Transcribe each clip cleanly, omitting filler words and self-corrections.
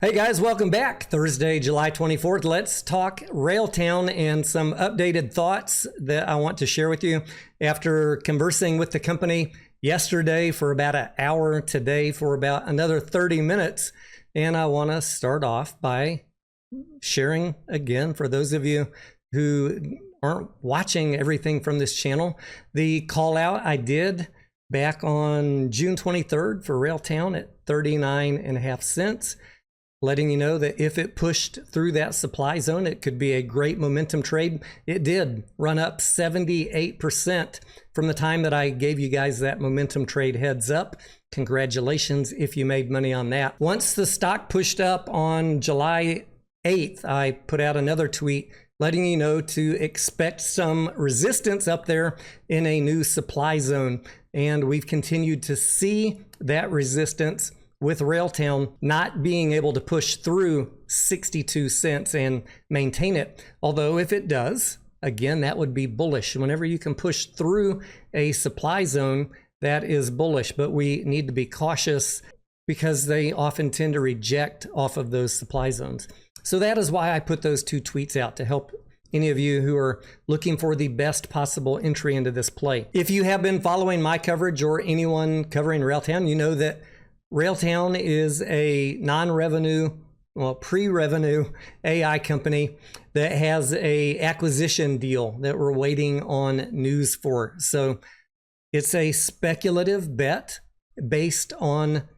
Hey guys, welcome back. Thursday, July 24th. Let's talk Railtown and some updated thoughts that I want to share with you after conversing with the company yesterday for about an hour, today for about another 30 minutes. And I want to start off by sharing again, for those of you who aren't watching everything from this channel, the call out I did back on June 23rd for Railtown at 39.5 cents. Letting you know that if it pushed through that supply zone, it could be a great momentum trade. It did run up 78% from the time that I gave you guys that momentum trade heads up. Congratulations if you made money on that. Once the stock pushed up on July 8th, I put out another tweet letting you know to expect some resistance up there in a new supply zone. And we've continued to see that resistance with Railtown not being able to push through 62 cents and maintain it. Although if it does, again, that would be bullish. Whenever you can push through a supply zone, that is bullish, but we need to be cautious because they often tend to reject off of those supply zones. So that is why I put those two tweets out to help any of you who are looking for the best possible entry into this play. If you have been following my coverage or anyone covering Railtown, you know that Railtown is a non-revenue, well, pre-revenue AI company that has a acquisition deal that we're waiting on news for. So it's a speculative bet based on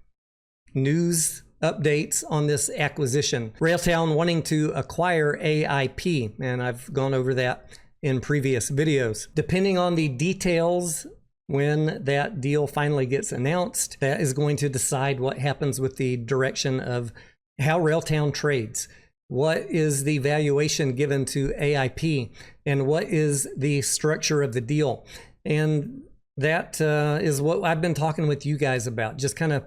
news updates on this acquisition. Railtown wanting to acquire AIP, and I've gone over that in previous videos. Depending on the details when that deal finally gets announced, that is going to decide what happens with the direction of how Railtown trades. What is the valuation given to AIP, and what is the structure of the deal? And that is what I've been talking with you guys about, just kind of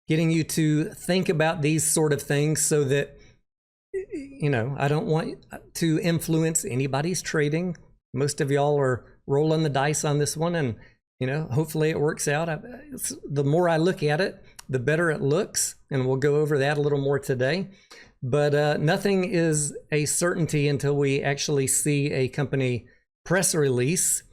getting you to think about these sort of things so that, you know, I don't want to influence anybody's trading. Most of y'all are rolling the dice on this one, and you know, hopefully it works out. The more I look at it, the better it looks, and we'll go over that a little more today. But nothing is a certainty until we actually see a company press release,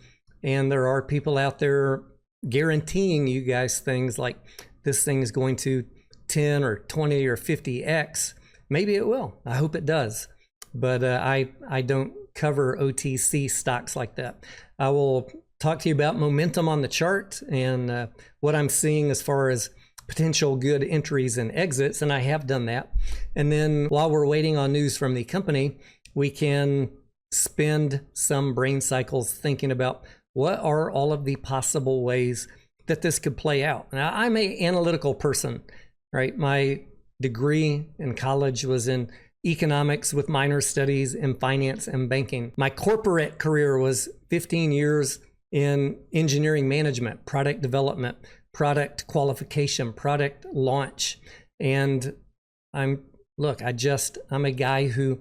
and there are people out there guaranteeing you guys things like this thing is going to 10 or 20 or 50x. Maybe it will. I hope it does. But I don't cover OTC stocks like that. I will talk to you about momentum on the chart and what I'm seeing as far as potential good entries and exits, and I have done that. And then while we're waiting on news from the company, we can spend some brain cycles thinking about what are all of the possible ways that this could play out. Now, I'm an analytical person, right? My degree in college was in economics with minor studies in finance and banking. My corporate career was 15 years in engineering management, product development, product qualification, product launch. And I'm a guy who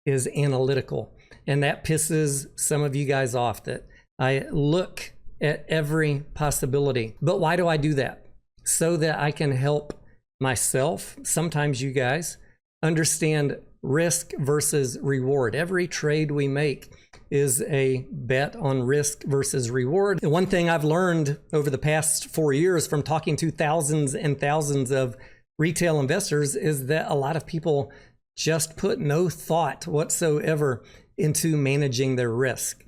is analytical. And that pisses some of you guys off that I look at every possibility. But why do I do that? So that I can help myself, sometimes you guys, understand risk versus reward. Every trade we make is a bet on risk versus reward. And one thing I've learned over the past 4 years from talking to thousands and thousands of retail investors is that a lot of people just put no thought whatsoever into managing their risk.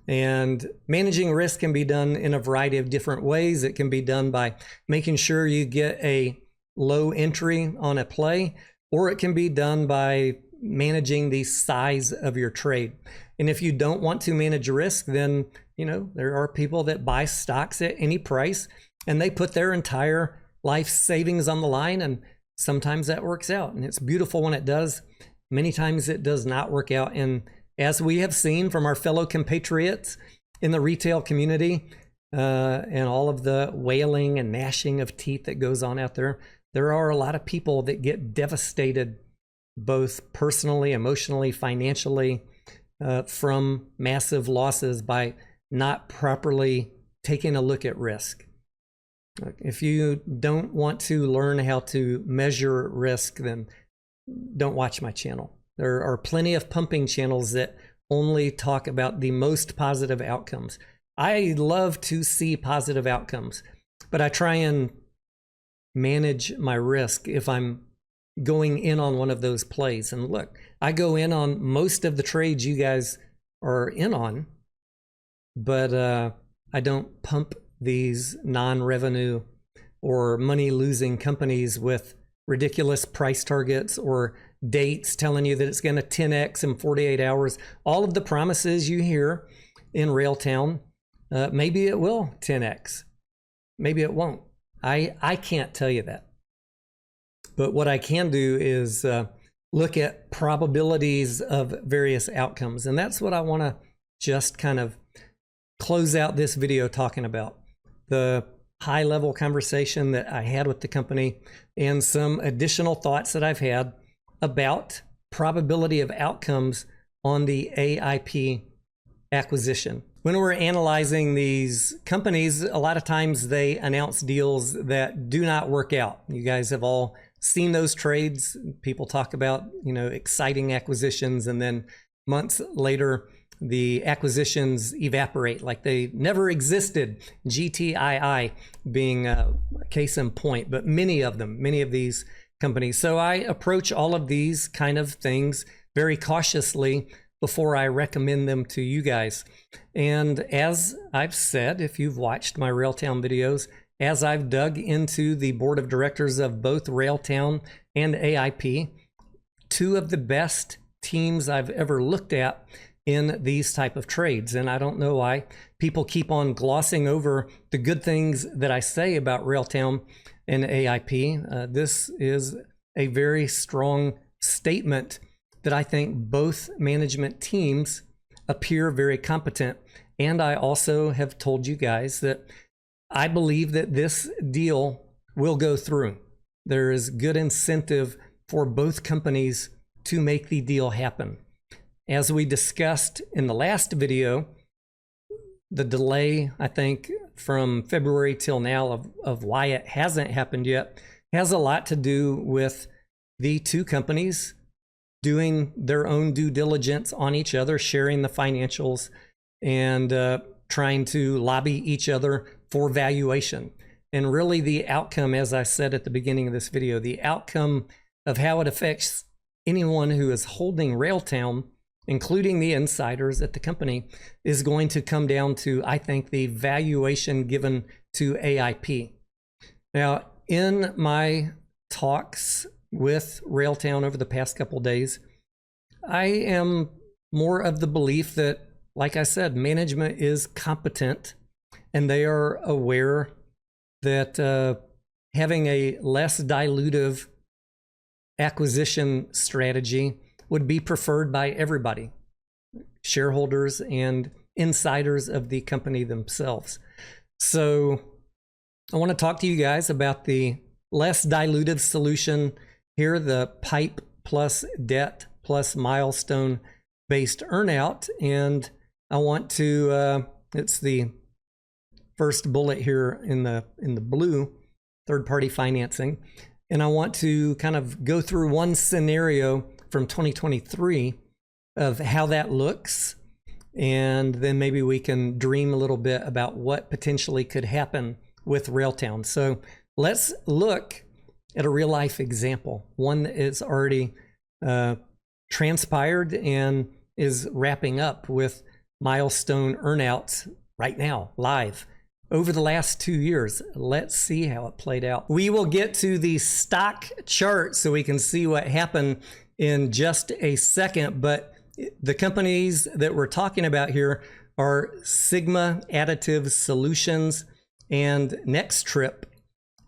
And managing risk can be done in a variety of different ways. It can be done by making sure you get a low entry on a play, or it can be done by managing the size of your trade. And if you don't want to manage risk, then, you know, there are people that buy stocks at any price and they put their entire life savings on the line, and sometimes that works out. And it's beautiful when it does. Many times it does not work out. And as we have seen from our fellow compatriots in the retail community and all of the wailing and gnashing of teeth that goes on out there, there are a lot of people that get devastated both personally, emotionally, financially from massive losses by not properly taking a look at risk. If you don't want to learn how to measure risk, then don't watch my channel. There are plenty of pumping channels that only talk about the most positive outcomes. I love to see positive outcomes, but I try and manage my risk if I'm going in on one of those plays. And look, I go in on most of the trades you guys are in on, but I don't pump these non-revenue or money-losing companies with ridiculous price targets or dates telling you that it's going to 10x in 48 hours. All of the promises you hear in Railtown, maybe it will 10x. Maybe it won't. I can't tell you that. But what I can do is look at probabilities of various outcomes. And that's what I want to just kind of close out this video talking about. The high-level conversation that I had with the company and some additional thoughts that I've had about probability of outcomes on the AIP acquisition. When we're analyzing these companies, a lot of times they announce deals that do not work out. You guys have all seen those trades. People talk about, exciting acquisitions, and then months later, the acquisitions evaporate like they never existed. GTII being a case in point, but many of these companies. So I approach all of these kind of things very cautiously before I recommend them to you guys. And as I've said, if you've watched my Railtown videos, as I've dug into the board of directors of both Railtown and AIP, two of the best teams I've ever looked at in these type of trades. And I don't know why people keep on glossing over the good things that I say about Railtown and AIP. This is a very strong statement that I think both management teams appear very competent. And I also have told you guys that I believe that this deal will go through. There is good incentive for both companies to make the deal happen. As we discussed in the last video, the delay, I think, from February till now of why it hasn't happened yet has a lot to do with the two companies doing their own due diligence on each other, sharing the financials, and trying to lobby each other for valuation. And really the outcome, as I said at the beginning of this video, the outcome of how it affects anyone who is holding Railtown, including the insiders at the company, is going to come down to, I think, the valuation given to AIP. Now, in my talks with Railtown over the past couple of days, I am more of the belief that, like I said, management is competent and they are aware that having a less dilutive acquisition strategy would be preferred by everybody, shareholders and insiders of the company themselves. So I want to talk to you guys about the less dilutive solution here, the PIPE plus debt plus milestone based earnout. And I want to, it's the first bullet here in the blue, third-party financing. And I want to kind of go through one scenario from 2023 of how that looks. And then maybe we can dream a little bit about what potentially could happen with Railtown. So let's look at a real life example, one that is already transpired and is wrapping up with milestone earnouts right now, live. Over the last 2 years, let's see how it played out. We will get to the stock chart so we can see what happened in just a second, but the companies that we're talking about here are Sigma Additive Solutions and NextTrip,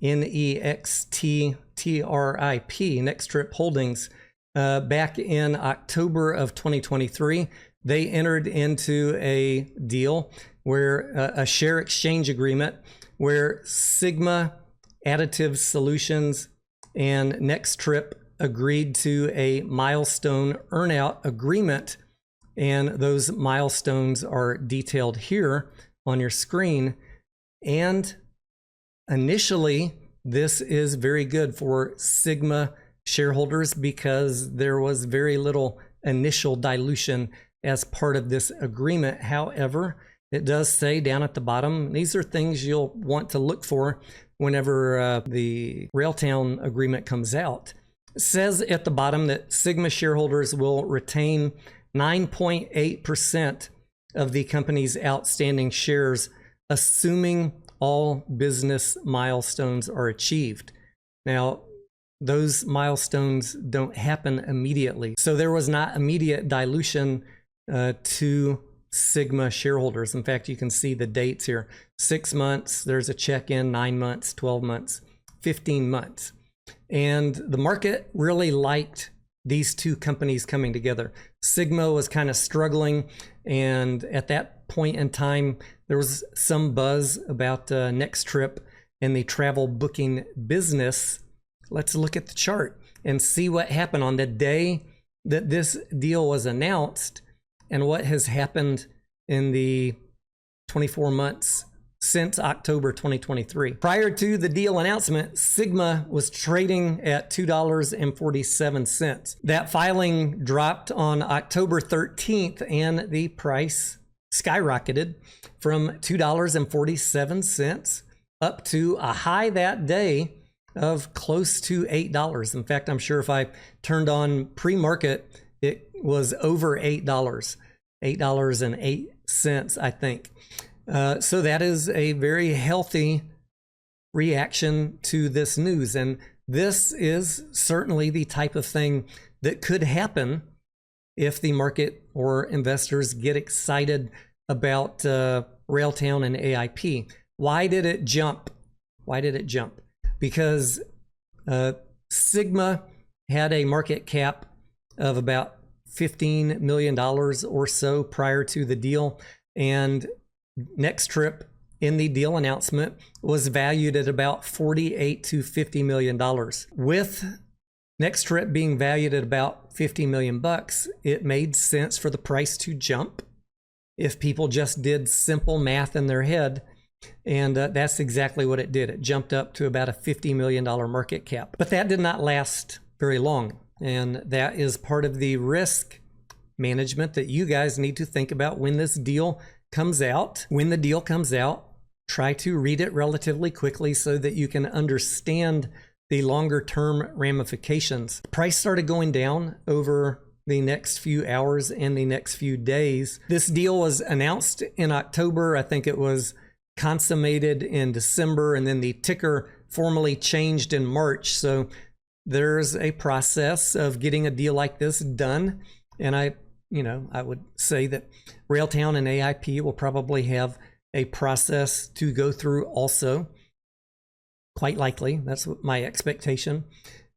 NextTrip, NextTrip Holdings. Back in October of 2023, they entered into a deal where a share exchange agreement where Sigma Additive Solutions and NextTrip agreed to a milestone earnout agreement. And those milestones are detailed here on your screen. And initially, this is very good for Sigma shareholders because there was very little initial dilution as part of this agreement. However, it does say down at the bottom, these are things you'll want to look for whenever the Railtown agreement comes out. It says at the bottom that Sigma shareholders will retain 9.8% of the company's outstanding shares, assuming all business milestones are achieved. Now, those milestones don't happen immediately. So there was not immediate dilution to Sigma shareholders. In fact, you can see the dates here. 6 months, there's a check-in, 9 months, 12 months, 15 months. And the market really liked these two companies coming together. Sigma was kind of struggling, and at that point in time, there was some buzz about NextTrip and the travel booking business. Let's look at the chart and see what happened on the day that this deal was announced and what has happened in the 24 months since October 2023. Prior to the deal announcement, Sigma was trading at $2.47. That filing dropped on October 13th and the price skyrocketed from $2.47 up to a high that day of close to $8. In fact, I'm sure if I turned on pre-market, it was over $8, $8.08, I think. So that is a very healthy reaction to this news. And this is certainly the type of thing that could happen if the market or investors get excited about Railtown and AIP. Why did it jump? Why did it jump? Because Sigma had a market cap of about $15 million or so prior to the deal, and NextTrip in the deal announcement was valued at about $48 to $50 million. With NextTrip being valued at about $50 million, it made sense for the price to jump if people just did simple math in their head. And that's exactly what it did. It jumped up to about a $50 million market cap. But that did not last very long. And that is part of the risk management that you guys need to think about when this deal comes out. When the deal comes out, try to read it relatively quickly so that you can understand the longer term ramifications. The price started going down over the next few hours and the next few days. This deal was announced in October. I think it was consummated in December, and then the ticker formally changed in March. So there's a process of getting a deal like this done. And I would say that Railtown and AIP will probably have a process to go through also. Quite likely, that's my expectation.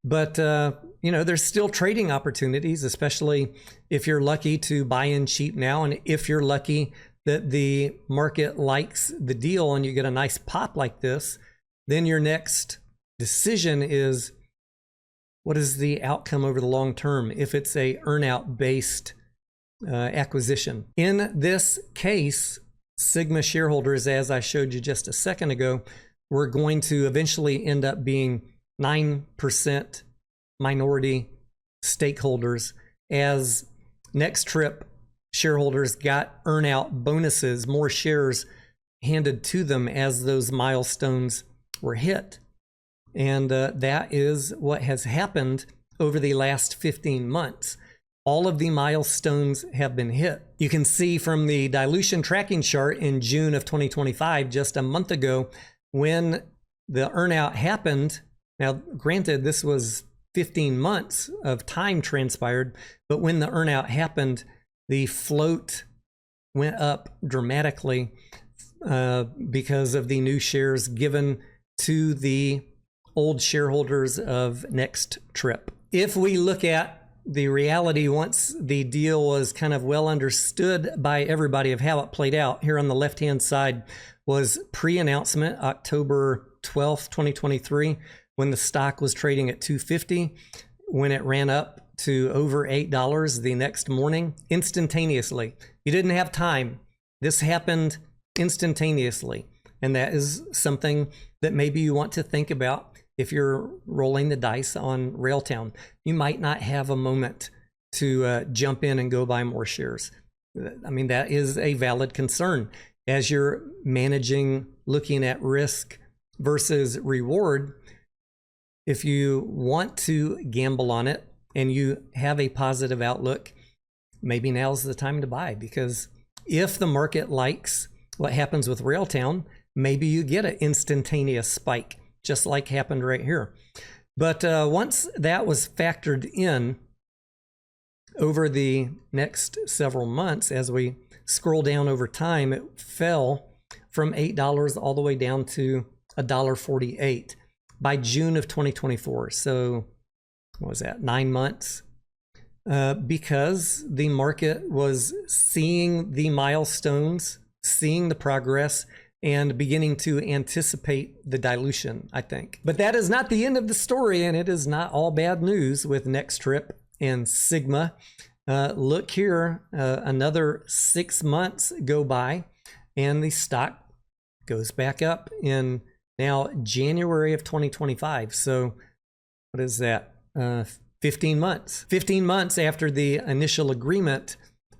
But, there's still trading opportunities, especially if you're lucky to buy in cheap now. And if you're lucky that the market likes the deal and you get a nice pop like this, then your next decision is, what is the outcome over the long term if it's a earnout based acquisition? In this case, Sigma shareholders, as I showed you just a second ago, were going to eventually end up being 9% minority stakeholders as NextTrip shareholders got earnout bonuses, more shares handed to them as those milestones were hit. And that is what has happened over the last 15 months. All of the milestones have been hit. You can see from the dilution tracking chart in June of 2025, just a month ago, when the earnout happened. Now, granted, this was 15 months of time transpired, but when the earnout happened, the float went up dramatically because of the new shares given to the old shareholders of NextTrip. If we look at the reality once the deal was kind of well understood by everybody of how it played out, here on the left-hand side was pre-announcement, October 12th, 2023, when the stock was trading at $2.50, when it ran up to over $8 the next morning, instantaneously. You didn't have time. This happened instantaneously. And that is something that maybe you want to think about if you're rolling the dice on Railtown. You might not have a moment to jump in and go buy more shares. I mean, that is a valid concern as you're managing, looking at risk versus reward. If you want to gamble on it and you have a positive outlook, maybe now's the time to buy, because if the market likes what happens with Railtown, maybe you get an instantaneous spike, just like happened right here. But once that was factored in over the next several months, as we scroll down over time, it fell from $8 all the way down to $1.48 by June of 2024. So what was that, 9 months? Because the market was seeing the milestones, seeing the progress, and beginning to anticipate the dilution, I think. But that is not the end of the story, and it is not all bad news with NextTrip and Sigma. Look here, another 6 months go by, and the stock goes back up in now January of 2025. So what is that? 15 months. 15 months after the initial agreement,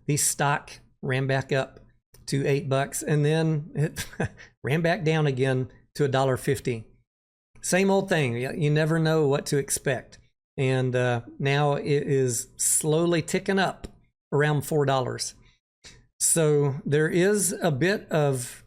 the stock ran back up to $8, and then it ran back down again to $1.50. Same old thing. You never know what to expect. And now it is slowly ticking up around $4. So there is a bit of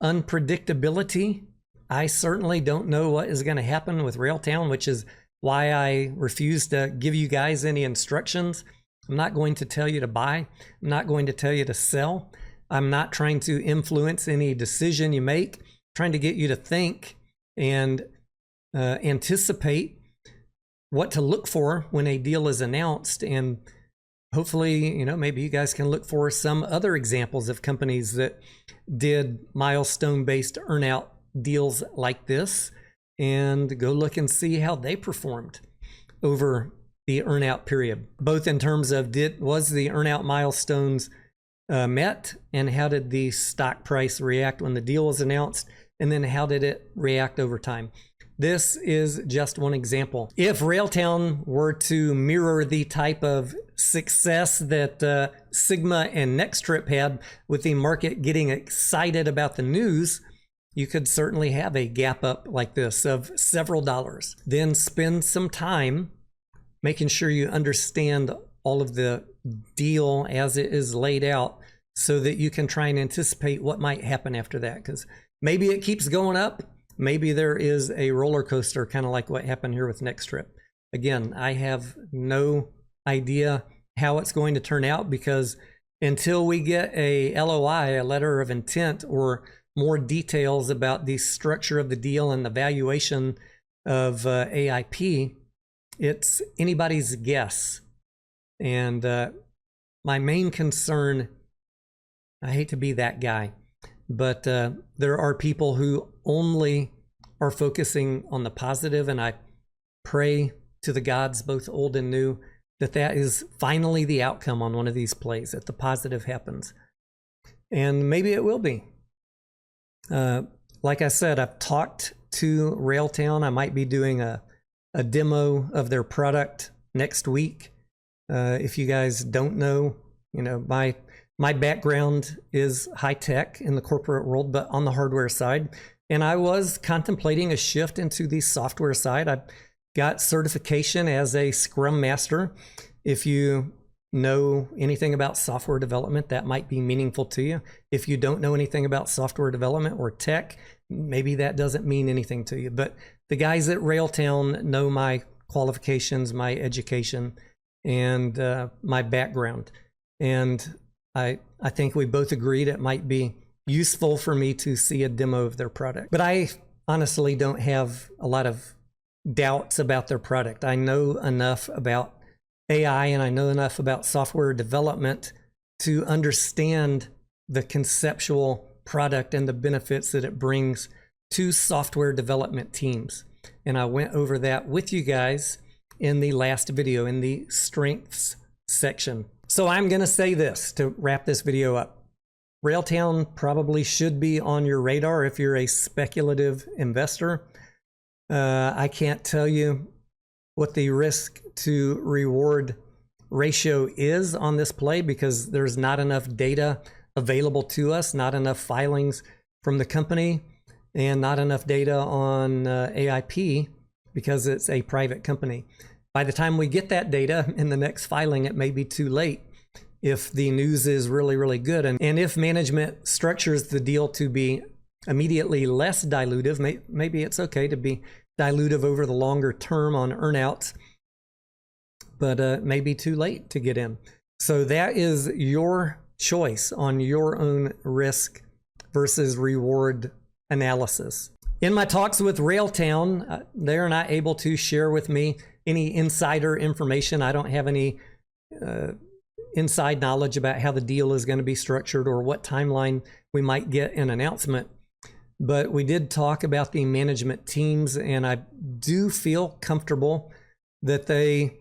unpredictability. I certainly don't know what is going to happen with Railtown, which is why I refuse to give you guys any instructions. I'm not going to tell you to buy. I'm not going to tell you to sell. I'm not trying to influence any decision you make. I'm trying to get you to think and anticipate what to look for when a deal is announced. And hopefully, you know, maybe you guys can look for some other examples of companies that did milestone-based earnout deals like this, and go look and see how they performed over the earnout period, both in terms of was the earnout milestones met, and how did the stock price react when the deal was announced, and then how did it react over time. This is just one example. If Railtown were to mirror the type of success that Sigma and NextTrip had, with the market getting excited about the news, you could certainly have a gap up like this of several dollars. Then spend some time making sure you understand all of the deal as it is laid out, so that you can try and anticipate what might happen after that. Because maybe it keeps going up. Maybe there is a roller coaster, kind of like what happened here with NextTrip. Again, I have no idea how it's going to turn out, because until we get a LOI, a letter of intent, or more details about the structure of the deal and the valuation of AIP, it's anybody's guess. And my main concern, I hate to be that guy, but there are people who only are focusing on the positive, and I pray to the gods, both old and new, that that is finally the outcome on one of these plays, that the positive happens. And maybe it will be. Like I said, I've talked to Railtown. I might be doing a demo of their product next week. If you guys don't know, you know, my background is high tech in the corporate world, but on the hardware side. And I was contemplating a shift into the software side. I got certification as a Scrum Master. If you know anything about software development, that might be meaningful to you. If you don't know anything about software development or tech, maybe that doesn't mean anything to you. But the guys at Railtown know my qualifications, my education, and my background. And I think we both agreed it might be useful for me to see a demo of their product. But I honestly don't have a lot of doubts about their product. I know enough about AI, and I know enough about software development to understand the conceptual product and the benefits that it brings to software development teams. And I went over that with you guys in the last video, in the strengths section. So I'm going to say this to wrap this video up. Railtown probably should be on your radar if you're a speculative investor. I can't tell you what the risk to reward ratio is on this play because there's not enough data available to us, not enough filings from the company, and not enough data on AIP because it's a private company. By the time we get that data in the next filing, it may be too late if the news is really, really good. And if management structures the deal to be immediately less dilutive, maybe it's okay to be dilutive over the longer term on earnouts, but it may be too late to get in. So that is your choice on your own risk versus reward analysis. In my talks with Railtown, they're not able to share with me any insider information. I don't have any inside knowledge about how the deal is going to be structured or what timeline we might get an announcement. But we did talk about the management teams, and I do feel comfortable that they,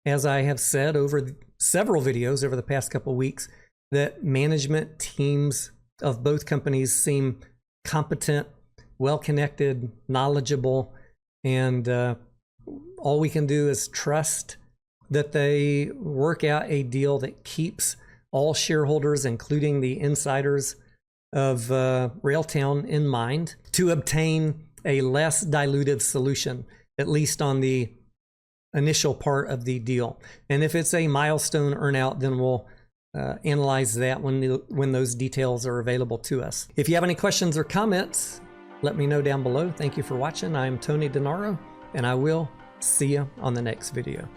as I have said over several videos over the past couple of weeks, that management teams of both companies seem competent, well-connected, knowledgeable, and all we can do is trust that they work out a deal that keeps all shareholders, including the insiders of Railtown, in mind to obtain a less dilutive solution, at least on the initial part of the deal. And if it's a milestone earnout, then we'll analyze that when those details are available to us. If you have any questions or comments, let me know down below. Thank you for watching. I'm Tony Denaro, and I will see you on the next video.